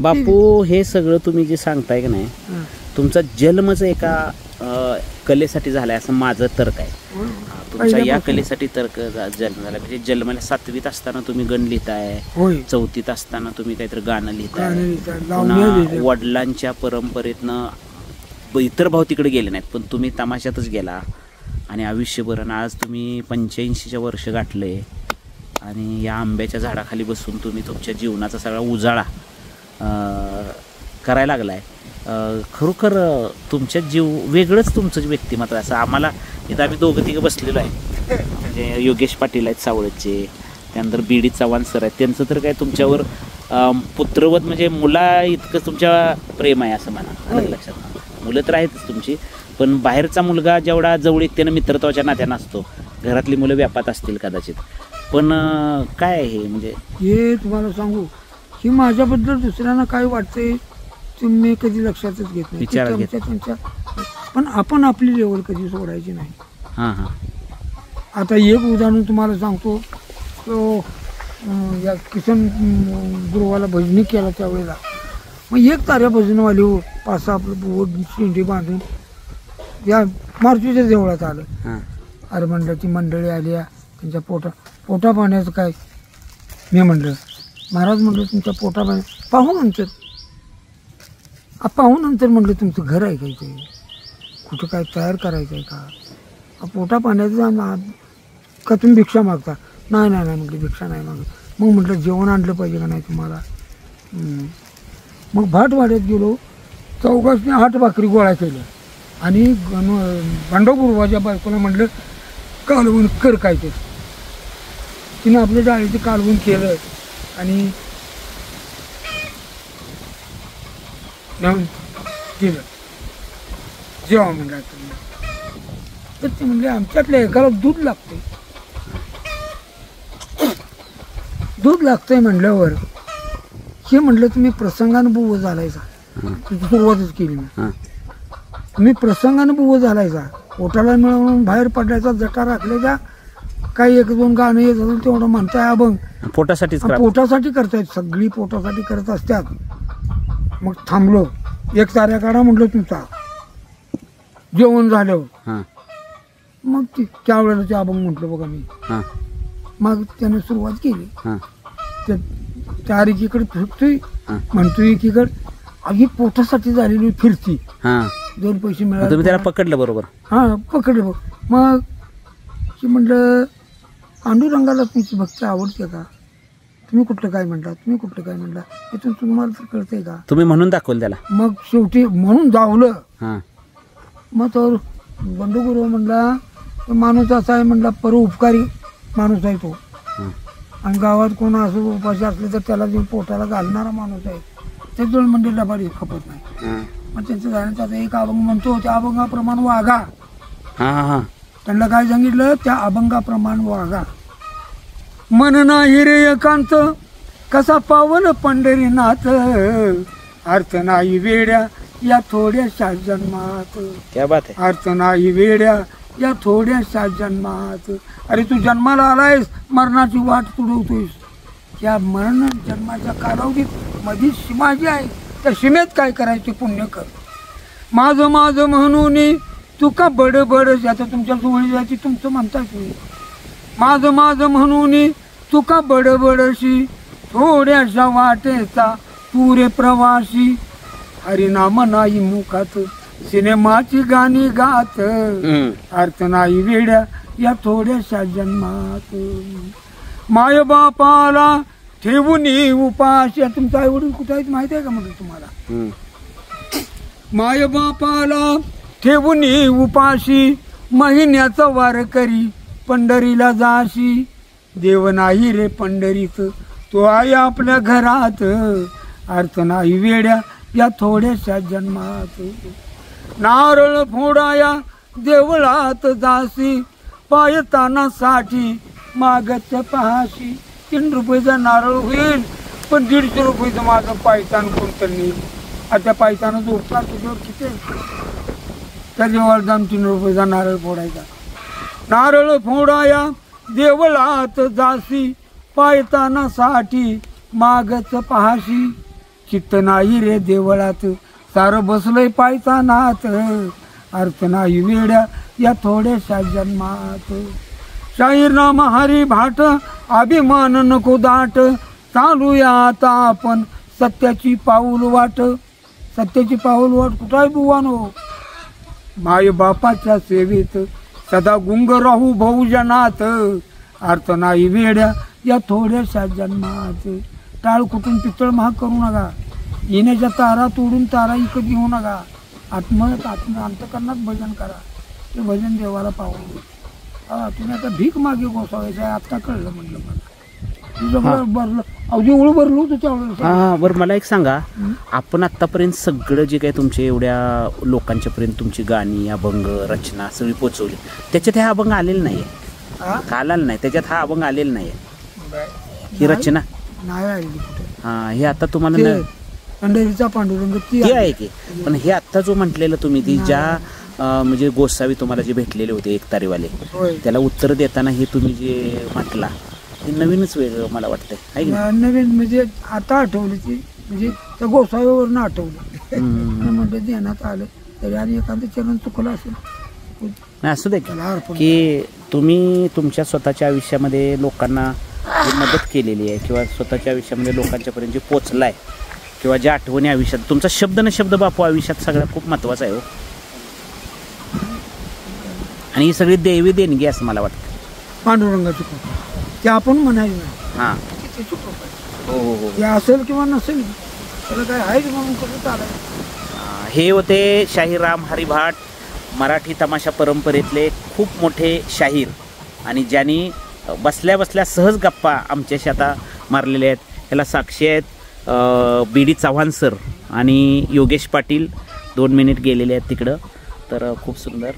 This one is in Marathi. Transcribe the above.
बापू हे सगळं तुम्ही जे सांगताय की नाही, तुमचा जन्मच एका कलेसाठी झालाय असं माझं तर्क आहे. तुमच्या या कलेसाठी तर्क जन्म झाला. म्हणजे जन्माला 7वीत असताना तुम्ही गण लिहिताय, 4थीत असताना तुम्ही काहीतरी गाणं लिहिताय, वडिलांच्या परंपरेतनं इतर भाव तिकडे गेले नाहीत, पण तुम्ही तमाशातच गेला आणि आयुष्यभर आज तुम्ही 85 वर्ष गाठले आणि या आंब्याच्या झाडाखाली बसून तुम्ही तुमच्या जीवनाचा सगळा उजाळा करायला लागलाय. खरोखर तुमच्या जीव वेगळंच तुमचं व्यक्तिमत्व आहे. असं आम्हाला इथं आम्ही 2-3 बसलेलो आहे. म्हणजे योगेश पाटील आहेत सावळचे, त्यानंतर बीडी चव्हाण सर आहेत. त्यांचं तर काय तुमच्यावर पुत्रवत म्हणजे मुला इतकं तुमच्या प्रेम आहे असं म्हणा. लक्षात मुलं तर आहेतच तुमची, पण बाहेरचा मुलगा जेवढा जवळीकतेनं मित्रत्वाच्या नात्यानं असतो, घरातली मुलं व्यापात असतील कदाचित, पण काय आहे म्हणजे हे तुम्हाला सांगू की माझ्याबद्दल दुसऱ्यांना काय वाटतंय तुम्ही कधी लक्षातच घेत नाही. त्यांच्या पण आपण आपली लेवल कधी सोडायची नाही. हां हां. आता एक उदाहरण तुम्हाला सांगतो. तो या किसन गुरुवाला भजनी केला त्यावेळेला, मग एक ताऱ्या भजनवाली 5-6 आपलं शेंडी बांधून या मारुतीच्या देवळात आलं. अरे मंडळाची मंडळी आली, त्यांच्या पोटा पाण्याचं काय. मी म्हणलं महाराज, म्हणलं तुमच्या पोटा पाण्या पाहून नंतर म्हणलं तुमचं घर आहे काय, ते कुठं काय तयार करायचं आहे का, पोटा पाण्याचं का तुम्ही भिक्षा मागता. नाही म्हटलं भिक्षा नाही मागत. मग म्हटलं जेवण आणलं पाहिजे का नाही तुम्हाला. मग भाटवाड्यात गेलो, चौघासने 8 भाकरी गोळा केल्या आणि भांडवपूर्वाच्या बायकोला म्हटलं कालवून कर काय ते. तिने आपलं डाळीचं कालवून केलं आणि केलं जेव्हा म्हणलं. तर ते म्हणले आमच्यातल्या एकाला दूध लागतंय म्हणल्यावर हे म्हटलं तुम्ही प्रसंगानुभव झालायचा. सुरुवातच केली मी. तुम्ही प्रसंगानुभव झालायचा, पोटाला मिळवून बाहेर पडल्याचा, जटा राखल्याचा, काही 1-2 गाणं येत असेल तेवढं म्हणताय. अभंग पोटासाठी करतायत, सगळी पोटासाठी करत असतात. मग थांबलो, 1 ताऱ्या काढा म्हटलं तुमचा. जेवण झालं मग त्यावेळेला ते अभंग म्हटलं बघा मी. मग त्याने सुरुवात केली. त्या एकीकडे फिरतोय, म्हणतोय एकीकडे. ही पोटासाठी झालेली फिरती. 2 पैसे मिळाले, तुम्ही त्याला पकडलं बरोबर. पकडलं. मग की म्हटलं पांडुरंगाला तुमची भक्ती आवडते का, तुम्ही कुठलं काय म्हणता, इथून तुम्हाला तर कळतंय का, तुम्ही म्हणून दाखवलं त्याला. मग शेवटी म्हणून जावलं. मग तर बंडुगुरु म्हणला माणूस असा आहे म्हणला, परोपकारी माणूस आहे तो, आणि गावात कोण असं उपाशी असले तर त्याला जे पोटाला घालणारा माणूस आहे. ते 2 म्हणजे डबाडी खपत नाही. मग त्यांचं गाण्याचा एक अभंग म्हणतो, त्या अभंगाप्रमाणे वागा. त्यांना काय सांगितलं, त्या अभंगाप्रमाणे वागा. मन नाही रे एकांत कसा पावन पंढरीनाथ, अर्थ नाही वेड्या या थोड्याशा जन्मात. क्या बात आहे. अर्थ नाही वेड्या या थोड्याशा जन्मात. अरे तू जन्माला आलायस, मरणाची वाट तुडवतोयस. या मरण जन्माच्या कालावधीत मधीच सीमा जी आहे, त्या सीमेत काय करायचे पुण्य कर. माझं म्हणून तू का बडबड, आता तुमच्या जवळ जायची तुमचं म्हणताय तुम्ही. माझं म्हणून तू का बडबडशी, थोड्याशा वाटेचा तू रे प्रवासी. हरिनाम नाही मुखात, सिनेमाची गाणी गात, अर्थ नाही वेड्या या थोड्याशा जन्मात. माय बापाला ठेवून उपाशी. तुमचा आई वडील कुठे आहेत माहिती आहे का म्हटलं तुम्हाला. माय बापाला ठेवून उपाशी, महिन्याचा वार करी पंढरीला जाशी. देव नाही रे पंढरीत, तो आहे आपल्या घरात, अर्थ नाही वेड्या या थोड्याशा जन्मात. नारळ फोडाया देवळात जाशी, पायतानासाठी मागत पहाशी. 3 रुपयाचा नारळ होईल, पण 150 रुपयाचं माझं पायतान कोणतं नाही. आता पायतानाचा उपकार तुझ्यावर किती, त्या देवाला जाऊन 3 रुपयाचा नारळ फोडायचा. नारळ फोडाया देवळात जाशी, पायतानासाठी मागच पहाशी. चित्त नाही रे देवळात, सारं बसलंय पायचा नात, अर्थ नाही वेड्या या थोड्याशा जन्मात. शाहीरनामा हरी भाट, अभिमान नको दाट, चालूया आता आपण सत्याची पाऊल वाट. सत्याची पाऊल वाट कुठं आहे बुवानो? माय बापाच्या सेवेत सदा गुंग राहू बहुजनात, अर्थ नाही वेड्या या थोड्याशा जन्मात. टाळ कुठून पितळ महाग करू नका, येण्याच्या तारा तोडून तारा इकत घेऊ नका. अंतकरणात भजन करा, ते भजन देवाला पाहू. तुम्ही आता भीक मागे गोसावायचं आहे, आता कळलं म्हटलं मला. तुझं भरलं अवधी उळ भरलं होतं त्यावेळेस. हा बरं, मला एक सांगा, आपण आतापर्यंत सगळं जे काही तुमचे एवढ्या लोकांच्या पर्यंत तुमची गाणी, अभंग, रचना सगळी पोचवली, त्याच्यात हा अभंग आलेला नाहीये का? आलेला नाही त्याच्यात, हा अभंग आलेला नाहीये, ही रचना नाही आली कुठे. हा हे आता तुम्हाला पंढरीचा पांडुरंग ती ते आहे की, पण हे आत्ता जो म्हटलेलं तुम्ही ती ज्या म्हणजे गोसावी तुम्हाला जे भेटलेले होते एकतारीवाले, त्याला उत्तर देताना हे तुम्ही जे म्हटला ते नवीनच वेगळं मला वाटतंय, आहे की नाही? नवीन म्हणजे आता आठवली ती, म्हणजे त्या गोसाव्यावरनं आठवलं. म्हणजे ध्यानात आलं तरी आणि एखादं चरण चुकलं असेल. नाही असू दे की तुम्ही तुमच्या स्वतःच्या आयुष्यामध्ये लोकांना जी मदत केलेली आहे किंवा स्वतःच्या आयुष्यामध्ये लोकांच्यापर्यंत जे पोचलाय किंवा ज्या आठवणी आयुष्यात, तुमचा शब्द न शब्द बापू आयुष्यात सगळ्यात खूप महत्त्वाचा आहे हो. आणि ही सगळी देवी देणगी असं मला वाटतं. पांडुरंगाची कृपा ते आपण म्हणायचं नाही. हां त्याची कृपा आहे. हो हो ते असेल किंवा नसेल त्याला काय आहेच म्हणून कसं चालायचं. हे होते शाहीरराम हरिभाट, मराठी तमाशा परंपरेतले खूप मोठे शाहीर, आणि बसल्या बसल्या सहज गप्पा आमच्याशी आता मारलेले आहेत. ह्याला साक्षी आहेत बी.डी. चव्हाण सर आणि योगेश पाटील 2 मिनिट गेलेले आहेत तिकडं. तर खूप सुंदर.